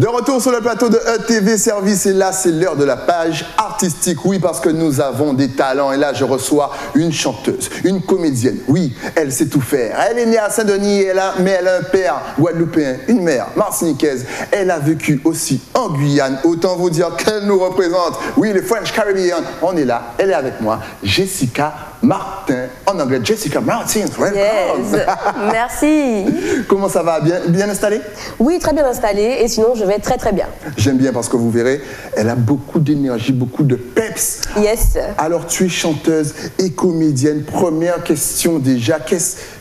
De retour sur le plateau de ETV Service et là c'est l'heure de la page artistique. Oui, parce que nous avons des talents et là je reçois une chanteuse, une comédienne. Oui, elle sait tout faire. Elle est née à Saint-Denis, mais elle a un père guadeloupéen, une mère martiniquaise. Elle a vécu aussi en Guyane. Autant vous dire qu'elle nous représente. Oui, les French Caribbean. On est là, elle est avec moi, Jessica Martin, en anglais, Jessica Martin. Yes. Merci. Comment ça va? Bien installé? Oui, très bien installé et sinon je vais très très bien. J'aime bien parce que vous verrez, elle a beaucoup d'énergie, beaucoup de peps. Yes. Alors tu es chanteuse et comédienne. Première question déjà,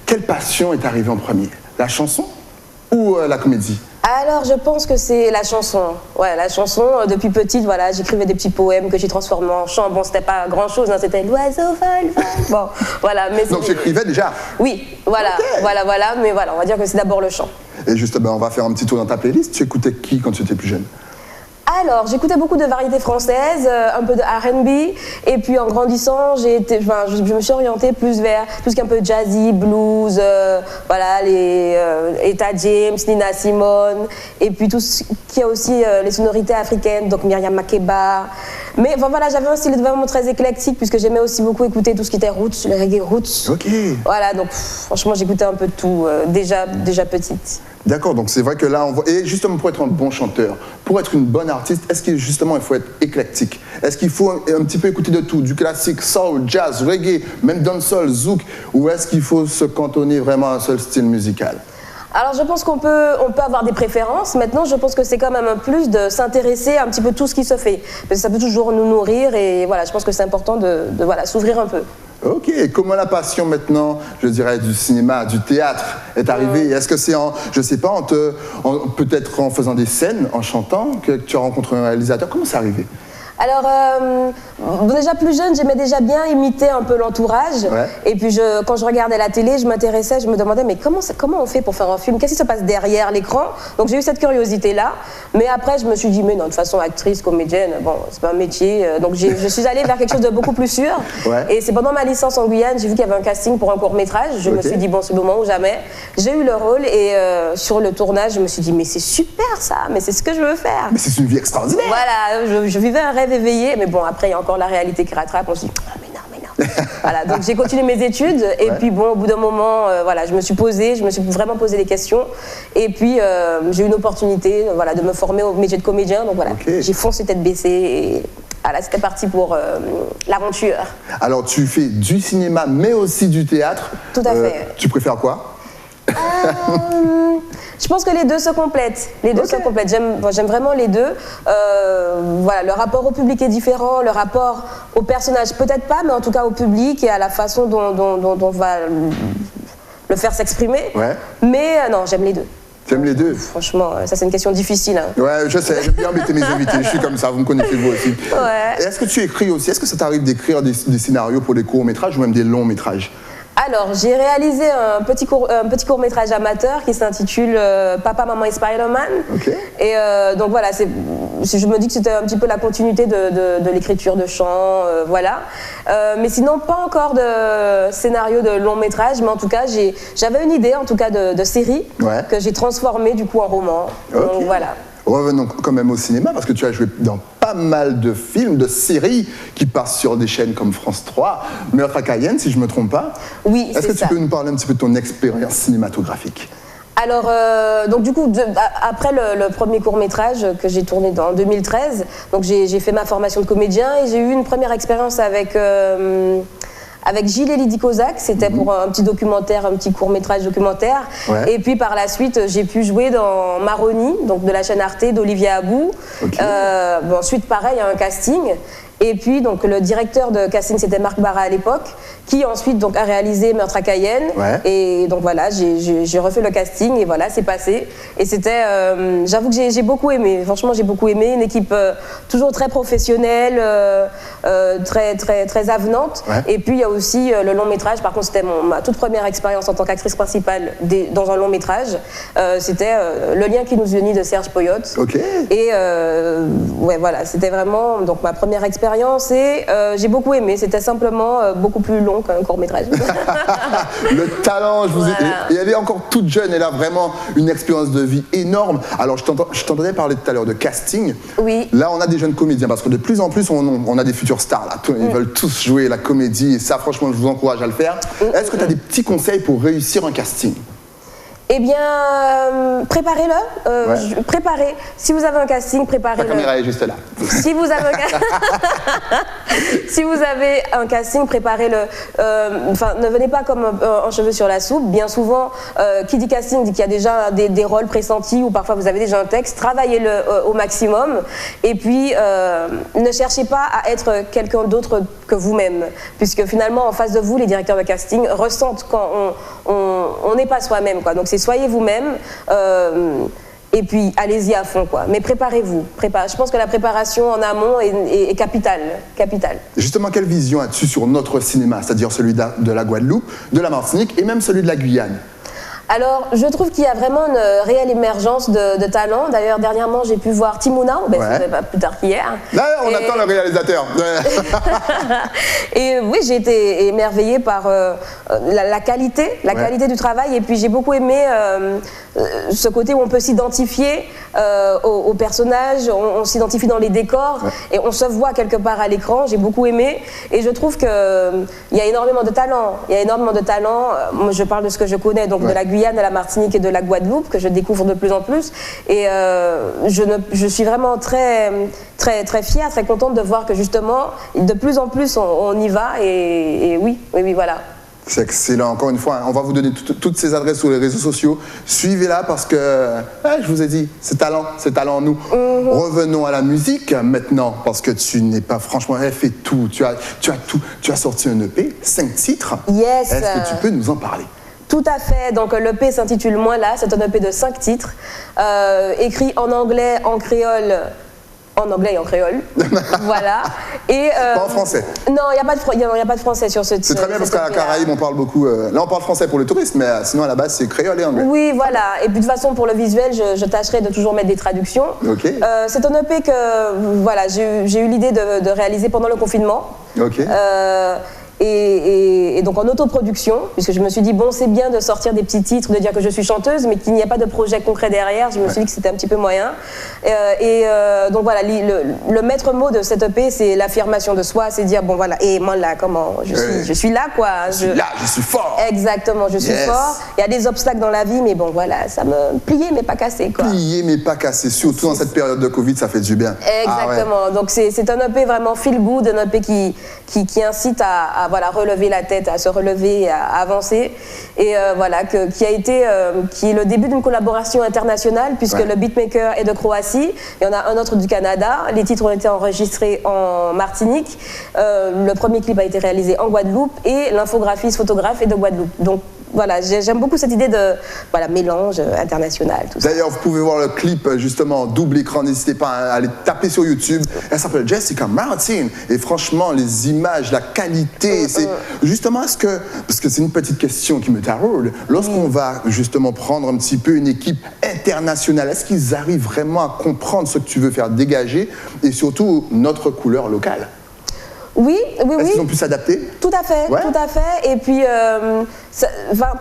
quelle passion est arrivée en premier? La chanson ou la comédie? Alors je pense que c'est la chanson. Ouais, la chanson, depuis petite, voilà, j'écrivais des petits poèmes que j'ai transformés en chant. Bon, c'était pas grand chose, hein, c'était l'oiseau vol, vol. Bon, voilà. Mais donc j'écrivais déjà? Oui, voilà, okay. voilà, mais voilà, on va dire que c'est d'abord le chant. Et justement, on va faire un petit tour dans ta playlist. Tu écoutais qui quand tu étais plus jeune? Alors, j'écoutais beaucoup de variétés françaises, un peu de R&B, et puis en grandissant, je me suis orientée plus vers tout ce qui est un peu jazzy, blues, voilà, les Etta James, Nina Simone, et puis tout ce qui est aussi les sonorités africaines, donc Myriam Makeba. Mais enfin, voilà, j'avais un style vraiment très éclectique, puisque j'aimais aussi beaucoup écouter tout ce qui était roots, le reggae roots. Ok. Voilà, donc franchement, j'écoutais un peu de tout, déjà petite. D'accord, donc c'est vrai que là, on voit... Et justement, pour être un bon chanteur, pour être une bonne artiste, est-ce qu'il justement il faut être éclectique? Est-ce qu'il faut un petit peu écouter de tout, du classique, soul, jazz, reggae, même dancehall, zouk, ou est-ce qu'il faut se cantonner vraiment à un seul style musical? Alors je pense qu'on peut avoir des préférences. Maintenant, je pense que c'est quand même un plus de s'intéresser à un petit peu tout ce qui se fait. Parce que ça peut toujours nous nourrir et voilà, je pense que c'est important de voilà, s'ouvrir un peu. Ok, et comment la passion maintenant, je dirais, du cinéma, du théâtre est arrivée? Est-ce que c'est je sais pas, peut-être en faisant des scènes, en chantant, que tu as rencontré un réalisateur? Comment c'est arrivé? Alors, déjà plus jeune, j'aimais déjà bien imiter un peu l'entourage. Ouais. Et puis, quand je regardais la télé, je m'intéressais, je me demandais, mais comment on fait pour faire un film? Qu'est-ce qui se passe derrière l'écran? Donc, j'ai eu cette curiosité-là. Mais après, je me suis dit, mais non, de toute façon, actrice, comédienne, bon, c'est pas un métier. Donc, je suis allée vers quelque chose de beaucoup plus sûr. Ouais. Et c'est pendant ma licence en Guyane, j'ai vu qu'il y avait un casting pour un court-métrage. Je me suis dit, bon, c'est le moment ou jamais. J'ai eu le rôle et sur le tournage, je me suis dit, mais c'est super ça, mais c'est ce que je veux faire. Mais c'est une vie extraordinaire. Voilà, je vivais un rêve éveillé, mais bon, après, il y a encore la réalité qui rattrape. On se dit, ah, mais non. Voilà, donc j'ai continué mes études, et puis bon, au bout d'un moment, voilà, je me suis vraiment posé des questions, et puis j'ai eu une opportunité, voilà, de me former au métier de comédien, donc voilà, j'ai foncé tête baissée, et voilà, c'était parti pour l'aventure. Alors, tu fais du cinéma, mais aussi du théâtre. Tout à fait. Tu préfères quoi? Je pense que les deux se complètent. Se complètent. J'aime vraiment les deux. Voilà, le rapport au public est différent, le rapport au personnage peut-être pas, mais en tout cas au public et à la façon dont on va le faire s'exprimer. Ouais. Mais non, j'aime les deux. T'aimes les deux? Franchement, ça c'est une question difficile. Hein. Ouais, je sais, j'aime bien embêter mes invités, je suis comme ça, vous me connaissez vous aussi. Ouais. Est-ce que tu écris aussi? Est-ce que ça t'arrive d'écrire des scénarios pour des courts-métrages ou même des longs-métrages? Alors, j'ai réalisé un petit court-métrage amateur qui s'intitule Papa, Maman et Spider-Man. Okay. Et donc voilà, je me dis que c'était un petit peu la continuité de l'écriture de chant, voilà. Mais sinon, pas encore de scénario de long-métrage, mais en tout cas, j'avais une idée en tout cas de série que j'ai transformée du coup en roman. Okay. Donc voilà. Revenons quand même au cinéma, parce que tu as joué dans pas mal de films, de séries qui passent sur des chaînes comme France 3, Meurtre à Cayenne, si je ne me trompe pas. Oui, c'est ça. Est-ce que tu peux nous parler un petit peu de ton expérience cinématographique? Alors, donc du coup, après le premier court-métrage que j'ai tourné en 2013, donc j'ai fait ma formation de comédien et j'ai eu une première expérience avec Gilles et Lydie Kozak, c'était pour un petit documentaire, un petit court-métrage documentaire. Ouais. Et puis par la suite, j'ai pu jouer dans Maroni, donc de la chaîne Arte, d'Olivia Abou. Okay. Ensuite, pareil, un casting. Et puis, donc, le directeur de casting, c'était Marc Barra à l'époque, qui ensuite donc, a réalisé Meurtre à Cayenne. Ouais. Et donc voilà, j'ai refait le casting et voilà, c'est passé. Et c'était, j'avoue que j'ai beaucoup aimé. Franchement, j'ai beaucoup aimé. Une équipe toujours très professionnelle, très avenante. Ouais. Et puis, il y a aussi le long métrage. Par contre, c'était ma toute première expérience en tant qu'actrice principale dans un long métrage. C'était Le lien qui nous unit de Serge Poyot. Okay. Et ouais, voilà, c'était vraiment donc, ma première expérience expérience et j'ai beaucoup aimé. C'était simplement beaucoup plus long qu'un court-métrage. Le talent, je vous ai... Voilà. Et elle est encore toute jeune, elle a vraiment une expérience de vie énorme. Alors, je t'entendais parler tout à l'heure de casting. Oui. Là, on a des jeunes comédiens, parce que de plus en plus, on a des futurs stars. Là. Ils veulent tous jouer la comédie, et ça, franchement, je vous encourage à le faire. Est-ce que tu as des petits conseils pour réussir un casting? Eh bien, préparez-le. Ouais. Préparez. Si vous avez un casting, La préparez-le. caméra est juste là. Si vous avez si vous avez un casting, préparez-le. Enfin, ne venez pas comme un cheveu sur la soupe. Bien souvent, qui dit casting dit qu'il y a déjà des rôles pressentis ou parfois vous avez déjà un texte. Travaillez-le au maximum. Et puis, ne cherchez pas à être quelqu'un d'autre que vous-même. Puisque finalement, en face de vous, les directeurs de casting ressentent quand on n'est pas soi-même, quoi. Donc, c'est soyez vous-même. Et puis, allez-y à fond, quoi. Mais préparez-vous. Je pense que la préparation en amont est capitale. Justement, quelle vision as-tu sur notre cinéma, c'est-à-dire celui de la Guadeloupe, de la Martinique et même celui de la Guyane? Alors, je trouve qu'il y a vraiment une réelle émergence de talent. D'ailleurs, dernièrement, j'ai pu voir Timouna, c'était pas plus tard qu'hier. Là, on attend le réalisateur. Et oui, j'ai été émerveillée par la qualité du travail. Et puis, j'ai beaucoup aimé ce côté où on peut s'identifier aux personnages, on s'identifie dans les décors et on se voit quelque part à l'écran. J'ai beaucoup aimé et je trouve qu'il y a énormément de talent. Moi, je parle de ce que je connais, donc de la Guyane, de la Martinique et de la Guadeloupe, que je découvre de plus en plus. Et je suis vraiment très fière, très contente de voir que justement, de plus en plus, on y va. Et oui, voilà. C'est excellent. Encore une fois, on va vous donner toutes ces adresses sur les réseaux sociaux. Suivez-la parce que, je vous ai dit, c'est talent en nous. Revenons à la musique maintenant parce que tu n'es pas, franchement, elle fait tout. Tu as sorti un EP, 5 titres. Yes. Est-ce que tu peux nous en parler? Tout à fait. Donc l'EP s'intitule Moins là. C'est un EP de 5 titres, écrit en anglais, en créole. En anglais et en créole, voilà. Et, pas en français? Non, il n'y a pas de français sur ce titre. C'est très bien parce qu'à la Caraïbe, on parle beaucoup... là, on parle français pour les touristes, mais sinon, à la base, c'est créole et anglais. Oui, voilà. Et puis, de toute façon, pour le visuel, je tâcherai de toujours mettre des traductions. Okay. C'est un EP que voilà, j'ai eu l'idée de réaliser pendant le confinement. Okay. Et donc en autoproduction, puisque je me suis dit, bon, c'est bien de sortir des petits titres, de dire que je suis chanteuse, mais qu'il n'y a pas de projet concret derrière. Je me suis dit que c'était un petit peu moyen. Donc voilà, le maître mot de cette EP, c'est l'affirmation de soi, c'est dire, bon voilà, et moi là, comment je suis là, quoi. Je suis fort. Exactement, je suis fort. Il y a des obstacles dans la vie, mais bon voilà, ça me plier mais pas casser, quoi. Plier mais pas casser, surtout dans cette période de Covid, ça fait du bien. Exactement, donc c'est un EP vraiment feel good, un EP qui incite à voilà, relever la tête, à se relever, à avancer. Et voilà, qui est le début d'une collaboration internationale, puisque le beatmaker est de Croatie, il y en a un autre du Canada. Les titres ont été enregistrés en Martinique. Le premier clip a été réalisé en Guadeloupe et l'infographiste photographe est de Guadeloupe. Donc voilà, j'aime beaucoup cette idée de mélange international. D'ailleurs, vous pouvez voir le clip justement en double écran. N'hésitez pas à aller taper sur YouTube. Elle s'appelle Jessica Martin. Et franchement, les images, la qualité, c'est justement parce que c'est une petite question qui me taraude. Lorsqu'on va justement prendre un petit peu une équipe internationale, est-ce qu'ils arrivent vraiment à comprendre ce que tu veux faire dégager et surtout notre couleur locale? Oui. Est-ce qu'ils ont pu s'adapter? Tout à fait. Et puis,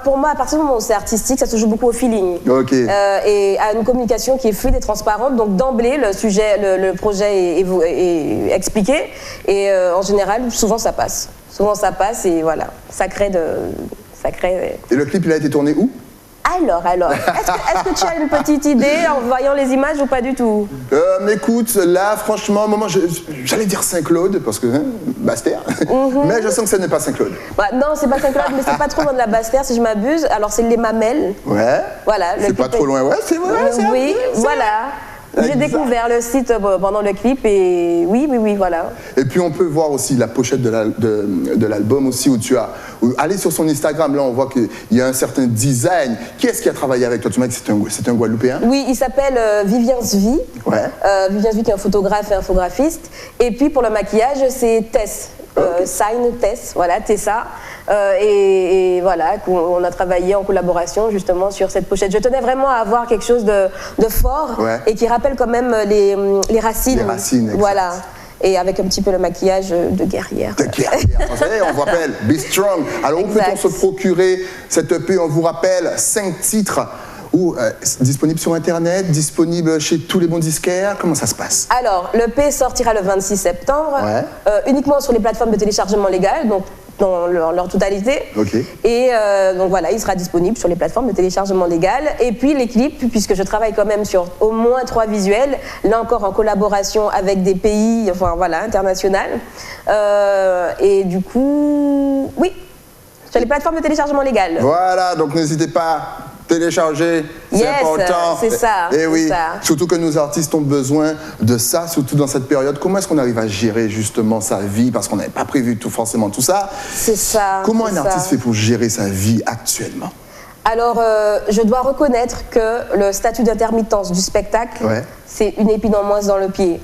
pour moi, à partir du moment où c'est artistique, ça se joue beaucoup au feeling. Okay. Et à une communication qui est fluide et transparente. Donc, d'emblée, le projet est expliqué. Et en général, souvent, ça passe. Et voilà, ça crée. Et le clip, il a été tourné où? Alors, est-ce que tu as une petite idée en voyant les images ou pas du tout? Écoute, là, franchement, j'allais dire Saint-Claude, parce que Basse-Terre, mais je sens que ce n'est pas Saint-Claude. Non, c'est pas Saint-Claude, mais c'est pas trop loin de la Basse-Terre, si je m'abuse. Alors, c'est les Mamelles. Ouais. Voilà. C'est pas trop loin, c'est vrai. Oui, voilà. J'ai découvert le site pendant le clip et oui, voilà. Et puis on peut voir aussi la pochette de l'album aussi où allez sur son Instagram, là on voit qu'il y a un certain design. Qui est-ce qui a travaillé avec toi? Tu m'as dit que c'est un Guadeloupéen? Oui, il s'appelle Vivien's Vie. Ouais. Vivien's Vie qui est un photographe et infographiste. Et puis pour le maquillage, c'est Tess. Sign Tess, voilà, Tessa. Et voilà, on a travaillé en collaboration justement sur cette pochette. Je tenais vraiment à avoir quelque chose de fort et qui rappelle quand même les racines. Les racines, exact. Voilà. et avec un petit peu le maquillage de guerrière. De guerrière. Vous savez, on vous rappelle, Be Strong. Alors, où peut-on se procurer cette EP? On vous rappelle 5 titres. Disponible sur Internet, disponible chez tous les bons disquaires. Comment ça se passe? Alors, l'EP sortira le 26 septembre, uniquement sur les plateformes de téléchargement légal, donc dans leur totalité. Okay. Et donc voilà, il sera disponible sur les plateformes de téléchargement légal. Et puis les clips, puisque je travaille quand même sur au moins 3 visuels, là encore en collaboration avec des pays, enfin voilà, internationaux. Et du coup, oui, sur les plateformes de téléchargement légal. Voilà, donc n'hésitez pas. Télécharger, c'est important. C'est ça. Et oui, ça. Surtout que nos artistes ont besoin de ça, surtout dans cette période. Comment est-ce qu'on arrive à gérer justement sa vie? Parce qu'on n'avait pas prévu forcément tout ça. C'est ça. Comment un artiste fait pour gérer sa vie actuellement? Alors, je dois reconnaître que le statut d'intermittence du spectacle, c'est une épine en moins dans le pied.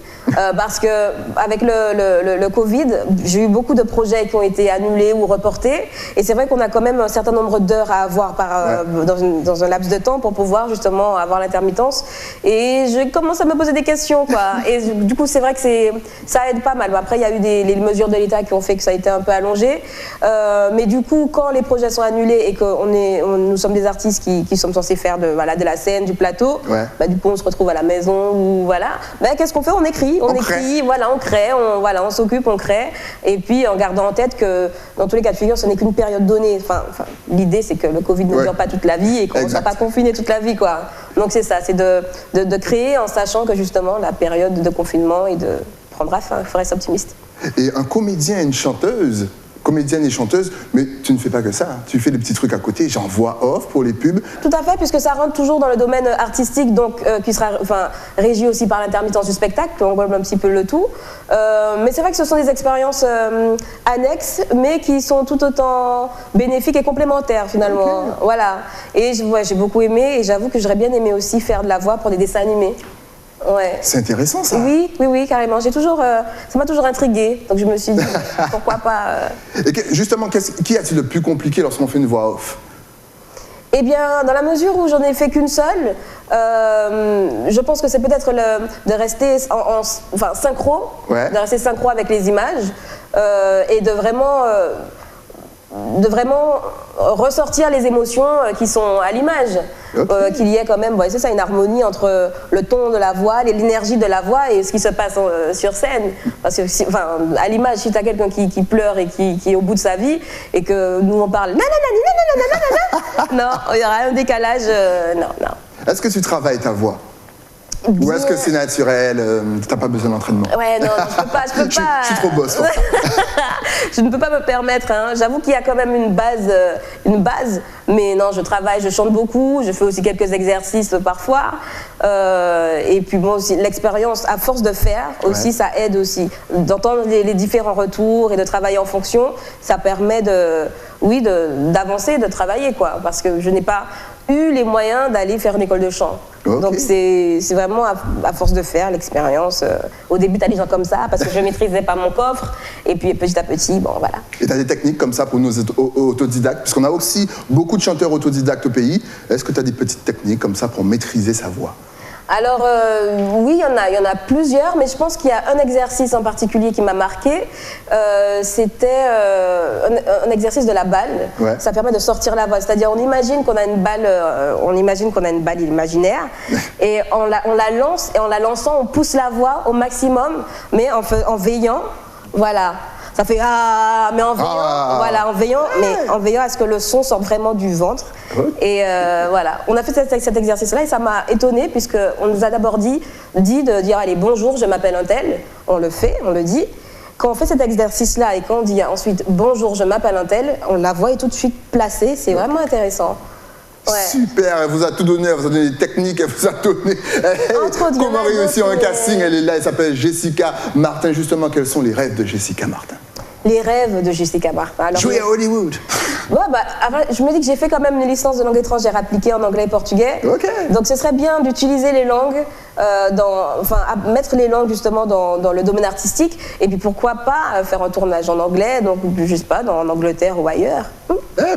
Parce que avec le Covid, j'ai eu beaucoup de projets qui ont été annulés ou reportés. Et c'est vrai qu'on a quand même un certain nombre d'heures à avoir dans un laps de temps pour pouvoir justement avoir l'intermittence. Et je commence à me poser des questions, quoi. Et du coup, c'est vrai que ça aide pas mal. Après, il y a eu les mesures de l'État qui ont fait que ça a été un peu allongé. Mais du coup, quand les projets sont annulés et que nous sommes des artistes qui sommes censés faire de la scène, du plateau, bah, du coup, on se retrouve à la maison ou voilà. Bah, qu'est-ce qu'on fait? On écrit. On écrit, voilà, on crée, on s'occupe, on crée. Et puis en gardant en tête que dans tous les cas de figure, ce n'est qu'une période donnée. Enfin, l'idée, c'est que le Covid ne dure pas toute la vie et qu'on ne soit pas confiné toute la vie, quoi. Donc c'est ça, c'est de créer en sachant que justement la période de confinement et de prendra fin. Il faut rester optimiste. Et un comédien et une chanteuse, comédienne et chanteuse, mais tu ne fais pas que ça. Tu fais des petits trucs à côté, genre voix off pour les pubs. Tout à fait, puisque ça rentre toujours dans le domaine artistique, donc qui sera régi aussi par l'intermittence du spectacle, qui englobe un petit peu le tout. Mais c'est vrai que ce sont des expériences annexes, mais qui sont tout autant bénéfiques et complémentaires finalement. Okay. Voilà. Et j'ai beaucoup aimé, et j'avoue que j'aurais bien aimé aussi faire de la voix pour des dessins animés. Ouais. C'est intéressant ça. Oui, carrément. Ça m'a toujours intriguée. Donc je me suis dit, pourquoi pas. Et justement, qu'y a-t-il de plus compliqué lorsqu'on fait une voix off? Eh bien, dans la mesure où j'en ai fait qu'une seule, je pense que c'est peut-être de rester synchro, de rester synchro avec les images et de vraiment ressortir les émotions qui sont à l'image. Qu'il y ait quand même, c'est ça, une harmonie entre le ton de la voix, l'énergie de la voix et ce qui se passe sur scène. Parce que, à l'image, si tu as quelqu'un qui pleure et qui est au bout de sa vie et que nous on parle non, il y aura un décalage, non. Est-ce que tu travailles ta voix? Ou est-ce que c'est naturel, t'as pas besoin d'entraînement? Ouais, non, je peux pas. Je suis trop boss. Je ne peux pas me permettre. Hein. J'avoue qu'il y a quand même une base, mais non, je travaille, je chante beaucoup, je fais aussi quelques exercices parfois. Et puis moi aussi, l'expérience, à force de faire aussi, ça aide aussi. D'entendre les différents retours et de travailler en fonction, ça permet d'avancer, de travailler, quoi. Parce que je n'ai pas eu les moyens d'aller faire une école de chant. Okay. Donc c'est vraiment à force de faire l'expérience. Au début, t'as des gens comme ça parce que je maîtrisais pas mon coffre. Et puis petit à petit, bon voilà. Et t'as des techniques comme ça pour nos autodidactes? Puisqu'on a aussi beaucoup de chanteurs autodidactes au pays. Est-ce que t'as des petites techniques comme ça pour maîtriser sa voix? Alors oui, il y en a plusieurs, mais je pense qu'il y a un exercice en particulier qui m'a marqué. C'était un exercice de la balle. Ça permet de sortir la voix. C'est-à-dire, on imagine qu'on a une balle imaginaire, et on la lance, et en la lançant, on pousse la voix au maximum, mais en veillant, voilà. Ça fait mais en veillant à ce que le son sorte vraiment du ventre. Et voilà, on a fait cet exercice-là et ça m'a étonnée puisqu'on nous a d'abord dit de dire allez bonjour, je m'appelle un tel. On le fait, on le dit. Quand on fait cet exercice-là et quand on dit ensuite bonjour, je m'appelle un tel, la voix est tout de suite placée. C'est vraiment intéressant. Super, elle vous a tout donné, elle vous a donné des techniques, elle vous a donné comment réussir un casting. Elle est là, elle s'appelle Jessica Martin. Justement, quels sont les rêves de Jessica Martin? Les rêves de Jessica Martin. Jouer à Hollywood. Je me dis que j'ai fait quand même une licence de langue étrangère appliquée en anglais et portugais. Donc ce serait bien d'utiliser les langues à mettre les langues justement dans le domaine artistique. Et puis pourquoi pas faire un tournage en anglais, donc je sais pas, en Angleterre ou ailleurs.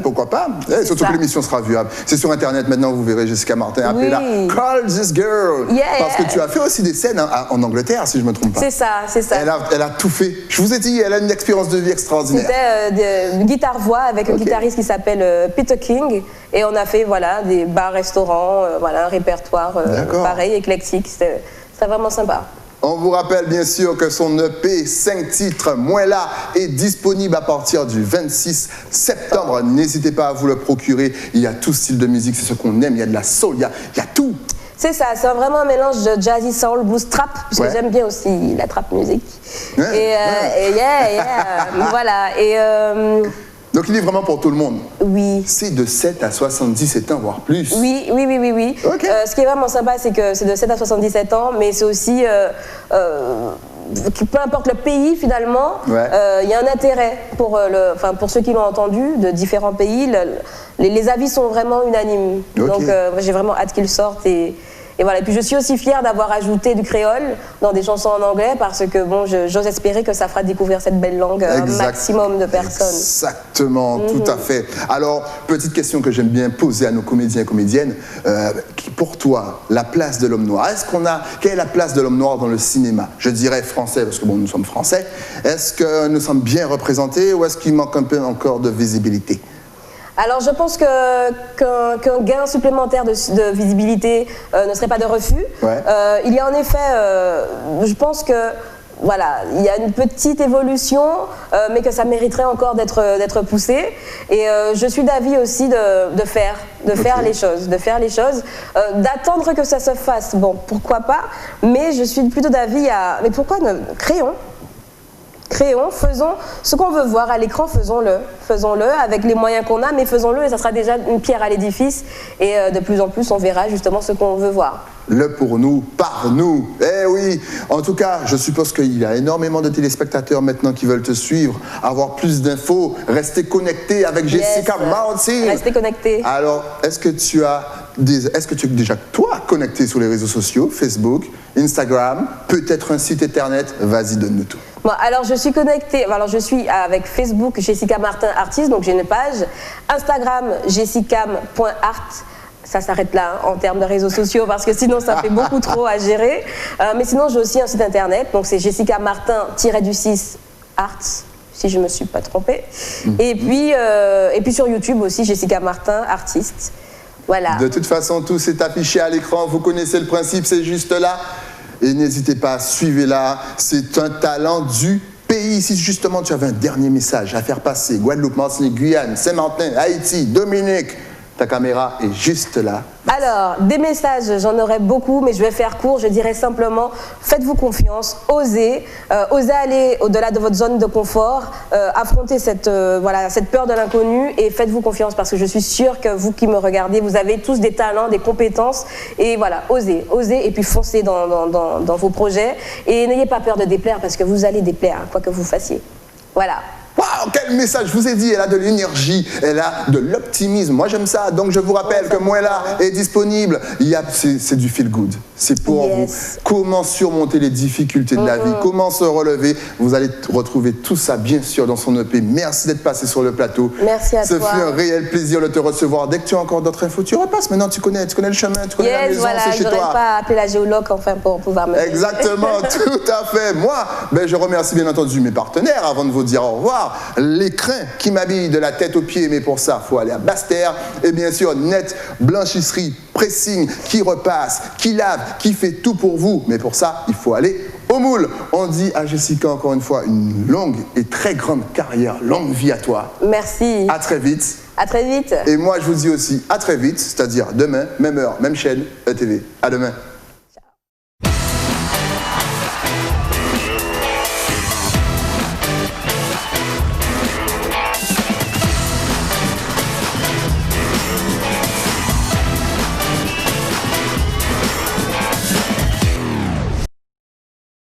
Pourquoi pas. Surtout que l'émission sera vue. C'est sur Internet maintenant, vous verrez Jessica Martin. Appelez-la Call This Girl. Parce que tu as fait aussi des scènes en Angleterre, si je ne me trompe pas. C'est ça, c'est ça. Elle a tout fait. Je vous ai dit, elle a une expérience de vie extraordinaire. C'était guitare-voix avec un guitariste qui s'appelle Peter King. Et on a fait des bars-restaurants, un répertoire pareil, éclectique. C'était vraiment sympa. On vous rappelle bien sûr que son EP 5 titres, Moins là, est disponible à partir du 26 septembre. N'hésitez pas à vous le procurer. Il y a tout style de musique, c'est ce qu'on aime. Il y a de la soul, il y a tout. C'est ça, c'est vraiment un mélange de jazzy, soul, blues, trap, puisque j'aime bien aussi la trap music. Donc il est vraiment pour tout le monde. Oui. C'est de 7 à 77 ans, voire plus. Oui. Okay. Ce qui est vraiment sympa, c'est que c'est de 7 à 77 ans, mais c'est aussi, peu importe le pays finalement, y a un intérêt pour ceux qui l'ont entendu, de différents pays. Les avis sont vraiment unanimes. Donc j'ai vraiment hâte qu'ils sortent. Et voilà. Et puis je suis aussi fière d'avoir ajouté du créole dans des chansons en anglais parce que j'ose espérer que ça fera découvrir cette belle langue à un maximum de personnes. Exactement, tout à fait. Alors, petite question que j'aime bien poser à nos comédiens et comédiennes. Pour toi, la place de l'homme noir, quelle est la place de l'homme noir dans le cinéma? Je dirais français parce que nous sommes français. Est-ce que nous sommes bien représentés ou est-ce qu'il manque un peu encore de visibilité? Alors je pense qu'un gain supplémentaire de visibilité ne serait pas de refus. Il y a en effet, je pense que il y a une petite évolution, mais que ça mériterait encore d'être poussé. Et je suis d'avis aussi de faire les choses, d'attendre que ça se fasse. Bon, pourquoi pas, mais je suis plutôt d'avis mais pourquoi ne créons, faisons ce qu'on veut voir à l'écran, faisons-le avec les moyens qu'on a, mais faisons-le et ça sera déjà une pierre à l'édifice et de plus en plus on verra justement ce qu'on veut voir. Le pour nous, par nous. Eh oui, en tout cas, je suppose qu'il y a énormément de téléspectateurs maintenant qui veulent te suivre, avoir plus d'infos, rester connecté avec Jessica Martin. Rester connecté. Alors, est-ce que tu es déjà, toi, connecté sur les réseaux sociaux, Facebook, Instagram, peut-être un site internet? Vas-y, donne-nous tout. Bon, alors je suis connectée, je suis avec Facebook Jessica Martin Artiste, donc j'ai une page, Instagram jessicam.art. Ça s'arrête là en termes de réseaux sociaux parce que sinon ça fait beaucoup trop à gérer. Mais sinon j'ai aussi un site internet, donc c'est Jessica Martin-6 Arts, si je ne me suis pas trompée. Et puis sur YouTube aussi Jessica Martin Artiste. Voilà. De toute façon, tout s'est affiché à l'écran, vous connaissez le principe, c'est juste là. Et n'hésitez pas, suivez-la, c'est un talent du pays. Si justement tu avais un dernier message à faire passer, Guadeloupe, Martinique, Guyane, Saint-Martin, Haïti, Dominique, ta caméra est juste là. Alors, des messages, j'en aurais beaucoup, mais je vais faire court. Je dirais simplement, faites-vous confiance, osez aller au-delà de votre zone de confort, affrontez cette peur de l'inconnu et faites-vous confiance parce que je suis sûre que vous qui me regardez, vous avez tous des talents, des compétences et voilà, osez et puis foncez dans vos projets et n'ayez pas peur de déplaire parce que vous allez déplaire, quoi que vous fassiez. Voilà. Waouh, quel message! Je vous ai dit, elle a de l'énergie, elle a de l'optimisme. Moi, j'aime ça. Donc, je vous rappelle que Moins là est disponible. C'est du feel good. C'est pour vous. Comment surmonter les difficultés de la vie, comment se relever. Vous allez retrouver tout ça, bien sûr, dans son EP. Merci d'être passé sur le plateau. Merci à toi. Ce fut un réel plaisir de te recevoir. Dès que tu as encore d'autres infos, tu repasses. Maintenant, tu connais le chemin, tu connais la maison, c'est chez toi. Je n'aurais pas appelé la géologue pour pouvoir me... Exactement, tout à fait. Moi, je remercie bien entendu mes partenaires avant de vous dire au revoir. Les crins qui m'habillent de la tête aux pieds, mais pour ça, il faut aller à Basse-Terre. Et bien sûr, Net Blanchisserie, pressing, qui repasse, qui lave, qui fait tout pour vous. Mais pour ça, il faut aller au moule. On dit à Jessica, encore une fois, une longue et très grande carrière, longue vie à toi. Merci. À très vite. À très vite. Et moi, je vous dis aussi à très vite, c'est-à-dire demain, même heure, même chaîne, ETV. À demain.